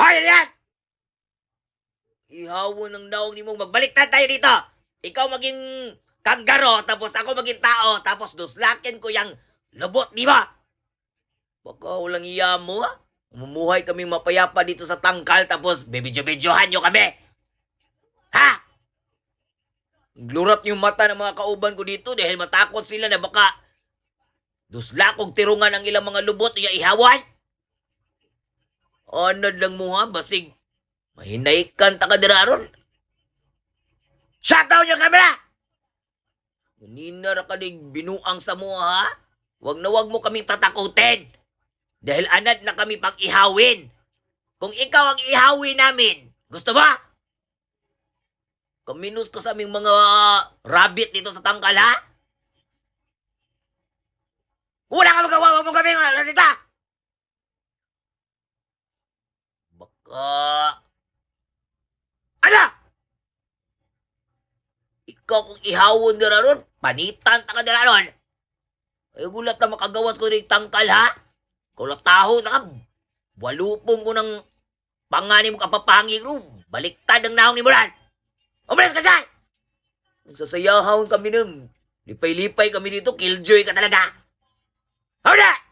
Hoy, ano yan? Ihawon ng naong ni mong magbaliktad tayo dito. Ikaw maging kanggaro, tapos ako maging tao, tapos duslakin ko yung lubot, di ba? Baka walang iya mo, ha? Mumuhay kaming mapayapa dito sa tangkal, tapos bibidyo-bidyohan nyo kami. Ha? Glurat yung mata ng mga kauban ko dito dahil matakot sila na baka duslakog tirungan ang ilang mga lubot niya ihawan. Anad lang mo ha, basig. Mahinaikan ta ka diraron. Shut down yung camera! Ganina ra ka dig binuang sa mo ha? Wag na wag mo kaming tatakutin. Dahil anad na kami pang ihawin. Kung ikaw ang ihawin namin, gusto ba? Kaminus ko sa aming mga rabbit dito sa tangkal ha? Wala ka magawa, wag mo kami dito! Baka... Ano? Ikaw kung ihawon ka na ron, panitan ta ka na ron. Ay gulat na makagawas ko ng tangkal ha? Kung taho na ka, walupong ko ng pangani mo kapapangig ro, baliktad ang naong ni Muran. Umalis ka dyan! Nagsasayahon kami nun. Lipay-lipay kami dito, killjoy ka talaga. Hawda!